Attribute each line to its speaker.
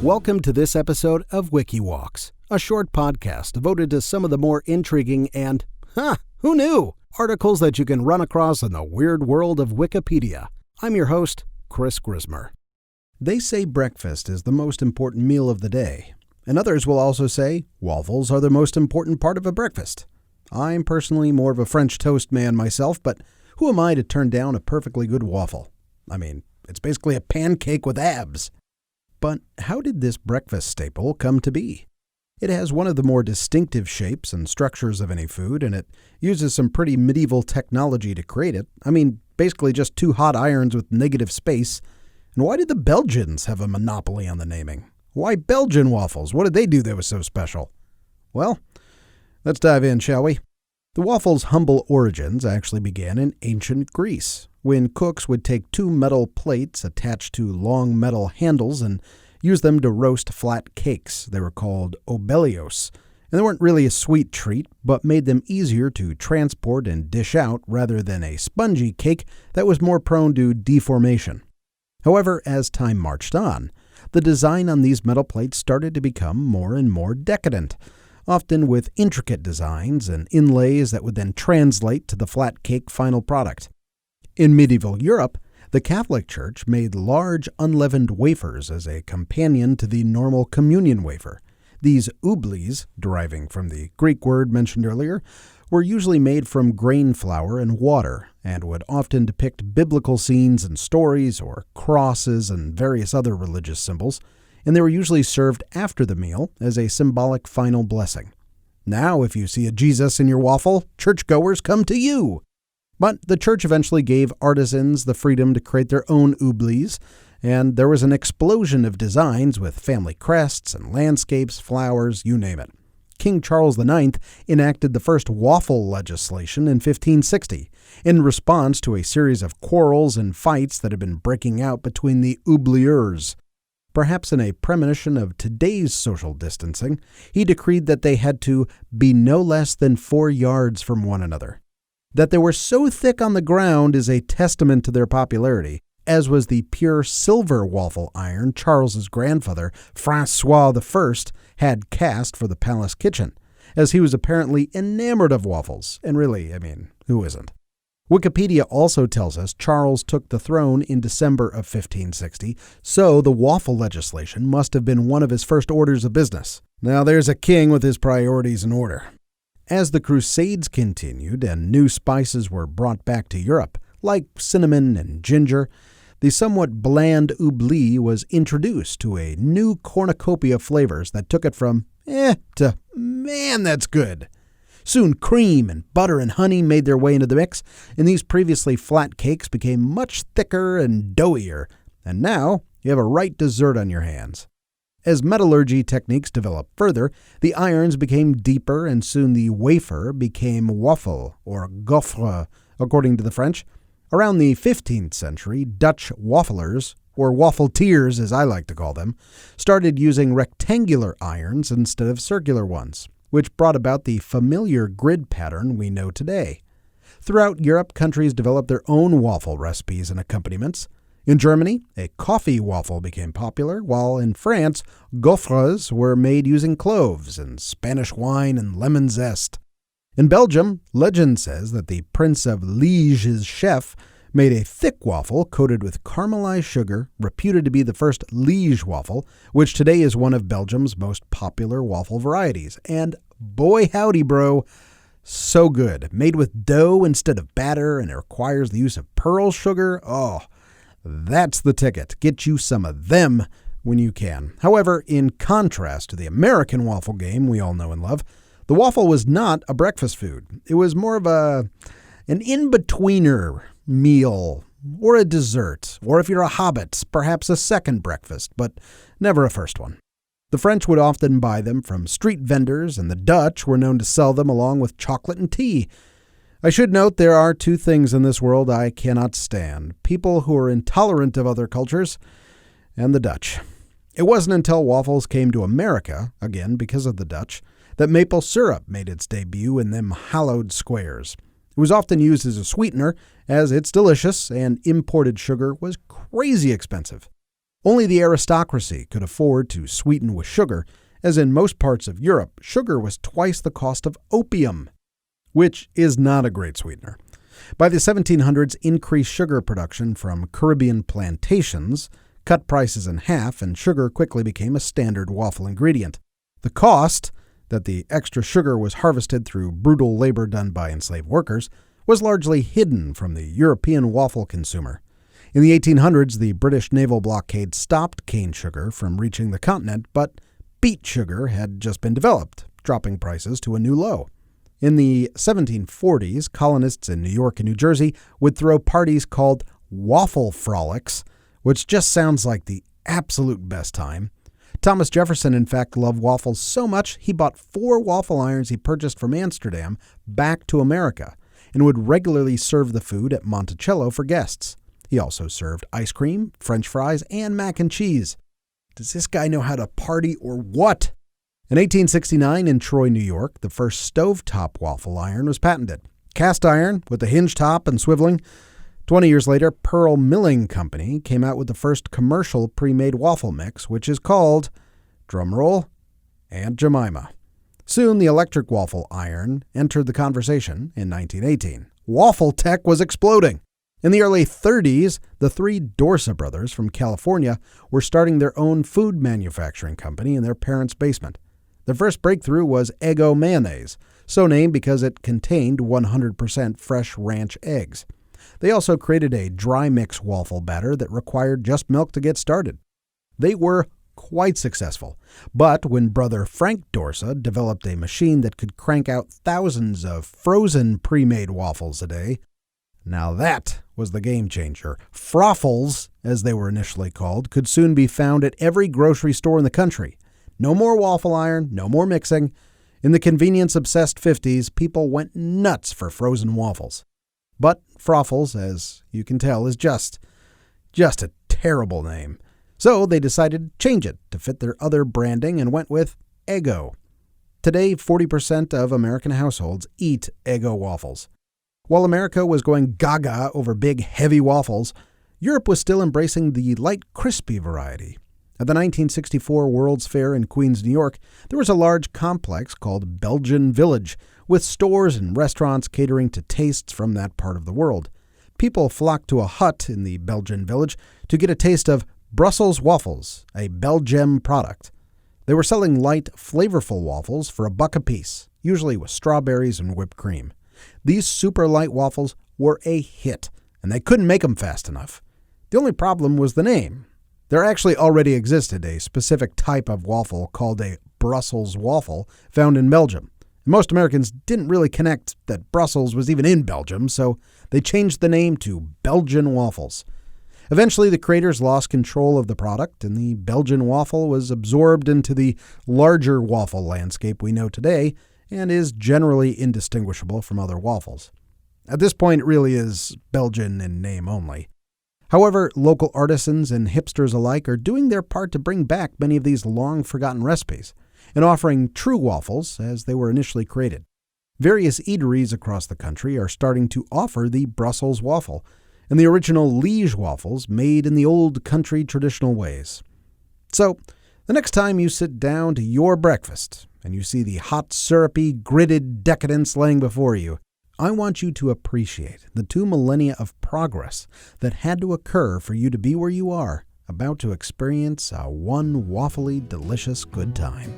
Speaker 1: Welcome to this episode of Wiki Walks, a short podcast devoted to some of the more intriguing and, who knew, articles that you can run across in the weird world of Wikipedia. I'm your host, Chris Grismer. They say breakfast is the most important meal of the day, and others will also say waffles are the most important part of a breakfast. I'm personally more of a French toast man myself, but who am I to turn down a perfectly good waffle? I mean, it's basically a pancake with abs. But how did this breakfast staple come to be? It has one of the more distinctive shapes and structures of any food, and it uses some pretty medieval technology to create it. I mean, basically just two hot irons with negative space. And why did the Belgians have a monopoly on the naming? Why Belgian waffles? What did they do that was so special? Well, let's dive in, shall we? The waffle's humble origins actually began in ancient Greece, when cooks would take two metal plates attached to long metal handles and use them to roast flat cakes. They were called obelios, and they weren't really a sweet treat, but made them easier to transport and dish out rather than a spongy cake that was more prone to deformation. However, as time marched on, the design on these metal plates started to become more and more decadent, often with intricate designs and inlays that would then translate to the flat cake final product. In medieval Europe, the Catholic Church made large unleavened wafers as a companion to the normal communion wafer. These oublis, deriving from the Greek word mentioned earlier, were usually made from grain flour and water, and would often depict biblical scenes and stories or crosses and various other religious symbols, and they were usually served after the meal as a symbolic final blessing. Now, if you see a Jesus in your waffle, churchgoers come to you. But the church eventually gave artisans the freedom to create their own oublis, and there was an explosion of designs with family crests and landscapes, flowers, you name it. King Charles IX enacted the first waffle legislation in 1560, in response to a series of quarrels and fights that had been breaking out between the oublieurs. Perhaps in a premonition of today's social distancing, he decreed that they had to be no less than 4 yards from one another. That they were so thick on the ground is a testament to their popularity, as was the pure silver waffle iron Charles's grandfather, Francois I, had cast for the palace kitchen, as he was apparently enamored of waffles, and really, who isn't? Wikipedia also tells us Charles took the throne in December of 1560, so the waffle legislation must have been one of his first orders of business. Now there's a king with his priorities in order. As the Crusades continued and new spices were brought back to Europe, like cinnamon and ginger, the somewhat bland oubli was introduced to a new cornucopia of flavors that took it from to man, that's good. Soon cream and butter and honey made their way into the mix, and these previously flat cakes became much thicker and doughier, and now you have a right dessert on your hands. As metallurgy techniques developed further, the irons became deeper, and soon the wafer became waffle, or gaufre, according to the French. Around the 15th century, Dutch wafflers, or waffleteers as I like to call them, started using rectangular irons instead of circular ones, which brought about the familiar grid pattern we know today. Throughout Europe, countries developed their own waffle recipes and accompaniments. In Germany, a coffee waffle became popular, while in France, gaufres were made using cloves and Spanish wine and lemon zest. In Belgium, legend says that the Prince of Liege's chef made a thick waffle coated with caramelized sugar, reputed to be the first Liege waffle, which today is one of Belgium's most popular waffle varieties. And boy howdy, bro, so good. Made with dough instead of batter, and it requires the use of pearl sugar. Oh, that's the ticket. Get you some of them when you can. However, in contrast to the American waffle game we all know and love, the waffle was not a breakfast food. It was more of an in-betweener meal, or a dessert, or if you're a hobbit, perhaps a second breakfast, but never a first one. The French would often buy them from street vendors, and the Dutch were known to sell them along with chocolate and tea. I should note there are two things in this world I cannot stand: people who are intolerant of other cultures, and the Dutch. It wasn't until waffles came to America, again because of the Dutch, that maple syrup made its debut in them hollowed squares. It was often used as a sweetener, as it's delicious, and imported sugar was crazy expensive. Only the aristocracy could afford to sweeten with sugar, as in most parts of Europe, sugar was twice the cost of opium, which is not a great sweetener. By the 1700s, increased sugar production from Caribbean plantations cut prices in half, and sugar quickly became a standard waffle ingredient. The cost, that the extra sugar was harvested through brutal labor done by enslaved workers, was largely hidden from the European waffle consumer. In the 1800s, the British naval blockade stopped cane sugar from reaching the continent, but beet sugar had just been developed, dropping prices to a new low. In the 1740s, colonists in New York and New Jersey would throw parties called waffle frolics, which just sounds like the absolute best time. Thomas Jefferson, in fact, loved waffles so much he bought 4 waffle irons he purchased from Amsterdam back to America and would regularly serve the food at Monticello for guests. He also served ice cream, French fries, and mac and cheese. Does this guy know how to party or what? In 1869 in Troy, New York, the first stovetop waffle iron was patented. Cast iron with a hinge top and swiveling. 20 years later, Pearl Milling Company came out with the first commercial pre-made waffle mix, which is called, drumroll, Aunt Jemima. Soon, the electric waffle iron entered the conversation in 1918. Waffle tech was exploding. In the early 30s, the 3 Dorsa brothers from California were starting their own food manufacturing company in their parents' basement. Their first breakthrough was Eggo mayonnaise, so named because it contained 100% fresh ranch eggs. They also created a dry mix waffle batter that required just milk to get started. They were quite successful, but when brother Frank Dorsa developed a machine that could crank out thousands of frozen pre-made waffles a day, now that was the game changer. Waffles, as they were initially called, could soon be found at every grocery store in the country. No more waffle iron, no more mixing. In the convenience-obsessed 50s, people went nuts for frozen waffles. But Waffles, as you can tell, is just a terrible name. So they decided to change it to fit their other branding and went with Eggo. Today, 40% of American households eat Eggo waffles. While America was going gaga over big, heavy waffles, Europe was still embracing the light, crispy variety. At the 1964 World's Fair in Queens, New York, there was a large complex called Belgian Village, with stores and restaurants catering to tastes from that part of the world. People flocked to a hut in the Belgian Village to get a taste of Brussels waffles, a Belgium product. They were selling light, flavorful waffles for $1 apiece, usually with strawberries and whipped cream. These super light waffles were a hit, and they couldn't make them fast enough. The only problem was the name. There actually already existed a specific type of waffle called a Brussels waffle found in Belgium. Most Americans didn't really connect that Brussels was even in Belgium, so they changed the name to Belgian waffles. Eventually, the creators lost control of the product, and the Belgian waffle was absorbed into the larger waffle landscape we know today, and is generally indistinguishable from other waffles. At this point, it really is Belgian in name only. However, local artisans and hipsters alike are doing their part to bring back many of these long-forgotten recipes, and offering true waffles as they were initially created. Various eateries across the country are starting to offer the Brussels waffle, and the original Liege waffles made in the old country traditional ways. So, the next time you sit down to your breakfast, and you see the hot, syrupy, gridded decadence laying before you, I want you to appreciate the 2 millennia of progress that had to occur for you to be where you are, about to experience a one waffly, delicious good time.